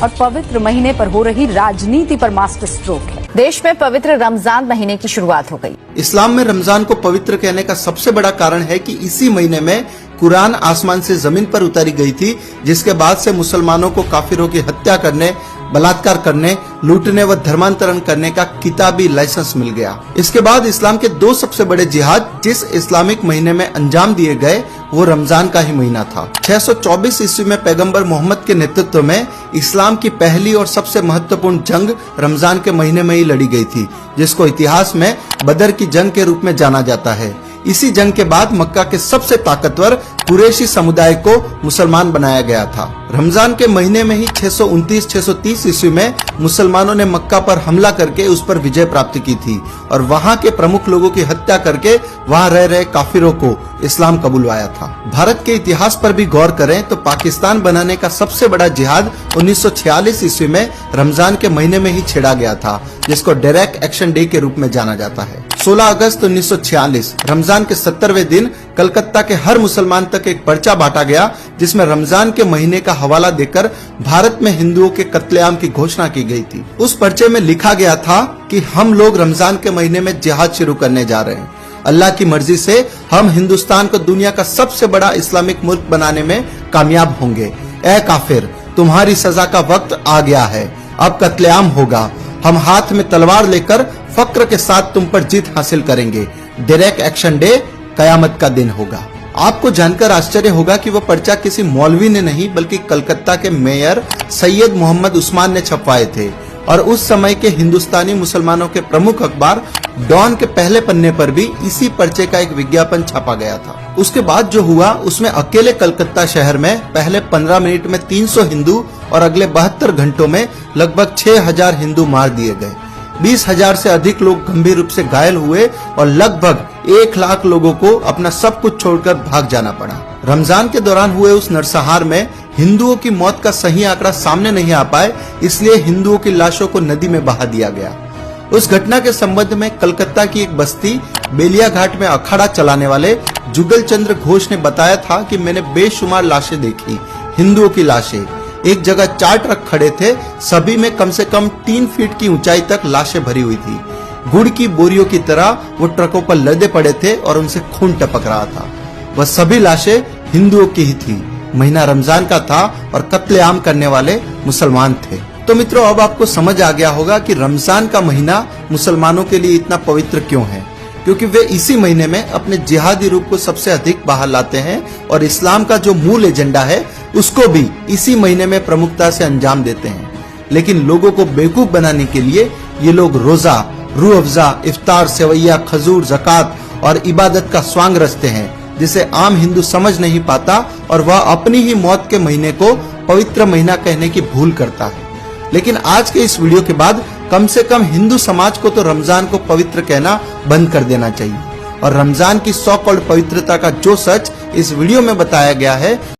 और पवित्र महीने पर हो रही राजनीति पर मास्टर स्ट्रोक है। देश में पवित्र रमजान महीने की शुरुआत हो गई। इस्लाम में रमजान को पवित्र कहने का सबसे बड़ा कारण है कि इसी महीने में कुरान आसमान से जमीन पर उतारी गई थी, जिसके बाद से मुसलमानों को काफिरों की हत्या करने, बलात्कार करने, लूटने व धर्मांतरण करने का किताबी लाइसेंस मिल गया। इसके बाद इस्लाम के दो सबसे बड़े जिहाद जिस इस्लामिक महीने में अंजाम दिए गए वो रमजान का ही महीना था। 624 ईस्वी में पैगंबर मोहम्मद के नेतृत्व में इस्लाम की पहली और सबसे महत्वपूर्ण जंग रमजान के महीने में ही लड़ी गई थी, जिसको इतिहास में बदर की जंग के रूप में जाना जाता है। इसी जंग के बाद मक्का के सबसे ताकतवर कुरैशी समुदाय को मुसलमान बनाया गया था। रमजान के महीने में ही 629-630 ईस्वी में मुसलमानों ने मक्का पर हमला करके उस पर विजय प्राप्त की थी और वहां के प्रमुख लोगों की हत्या करके वहां रह रहे काफिरों को इस्लाम कबूलवाया था। भारत के इतिहास पर भी गौर करें तो पाकिस्तान बनाने का सबसे बड़ा जिहाद 1946 ईस्वी में रमजान के महीने में ही छेड़ा गया था, जिसको डायरेक्ट एक्शन डे के रूप में जाना जाता है। 16 अगस्त 1946 रमजान के 70वें दिन कलकत्ता के हर मुसलमान तक एक पर्चा बांटा गया, जिसमें रमजान के महीने का हवाला देकर भारत में हिंदुओं के कत्लेआम की घोषणा की गई थी। उस पर्चे में लिखा गया था कि हम लोग रमजान के महीने में जिहाद शुरू करने जा रहे हैं। अल्लाह की मर्जी से हम हिंदुस्तान को दुनिया का सबसे बड़ा इस्लामिक मुल्क बनाने में कामयाब होंगे। ए काफिर, तुम्हारी सजा का वक्त आ गया है, अब कत्लेआम होगा। हम हाथ में तलवार लेकर फक्र के साथ तुम पर जीत हासिल करेंगे। डायरेक्ट एक्शन डे कयामत का दिन होगा। आपको जानकर आश्चर्य होगा कि वह पर्चा किसी मौलवी ने नहीं बल्कि कलकत्ता के मेयर सैयद मोहम्मद उस्मान ने छपवाए थे और उस समय के हिंदुस्तानी मुसलमानों के प्रमुख अखबार डॉन के पहले पन्ने पर भी इसी पर्चे का एक विज्ञापन छापा गया था। उसके बाद जो हुआ उसमें अकेले कलकत्ता शहर में पहले 15 मिनट में 300 हिंदू और अगले 72 घंटों में लगभग 6000 हिंदू मार दिए गए। 20,000 से अधिक लोग गंभीर रूप से घायल हुए और लगभग 1 लाख लोगों को अपना सब कुछ छोड़कर भाग जाना पड़ा। रमजान के दौरान हुए उस नरसंहार में हिंदुओं की मौत का सही आंकड़ा सामने नहीं आ पाए, इसलिए हिंदुओं की लाशों को नदी में बहा दिया गया। उस घटना के संबंध में कलकत्ता की एक बस्ती बेलिया घाट में अखाड़ा चलाने वाले जुगल चंद्र घोष ने बताया था कि मैंने बेशुमार लाशें देखी, हिंदुओं की लाशें। एक जगह 4 ट्रक खड़े थे, सभी में कम से कम 3 फीट की ऊंचाई तक लाशें भरी हुई थी। गुड़ की बोरियों की तरह वो ट्रकों पर लदे पड़े थे और उनसे खून टपक रहा था। वह सभी लाशें हिंदुओं की ही थी। महीना रमजान का था और कत्लेआम करने वाले मुसलमान थे। तो मित्रों, अब आपको समझ आ गया होगा कि रमजान का महीना मुसलमानों के लिए इतना पवित्र क्यों है, क्योंकि वे इसी महीने में अपने जिहादी रूप को सबसे अधिक बाहर लाते हैं और इस्लाम का जो मूल एजेंडा है उसको भी इसी महीने में प्रमुखता से अंजाम देते हैं। लेकिन लोगों को बेवकूफ बनाने के लिए ये लोग रोजा, रूह अफ़ज़ा, इफ्तार, सेवैया, खजूर, ज़कात और इबादत का स्वांग रचते हैं, जिसे आम हिंदू समझ नहीं पाता और वह अपनी ही मौत के महीने को पवित्र महीना कहने की भूल करता है। लेकिन आज के इस वीडियो के बाद कम से कम हिंदू समाज को तो रमजान को पवित्र कहना बंद कर देना चाहिए और रमजान की सो कॉल्ड पवित्रता का जो सच इस वीडियो में बताया गया है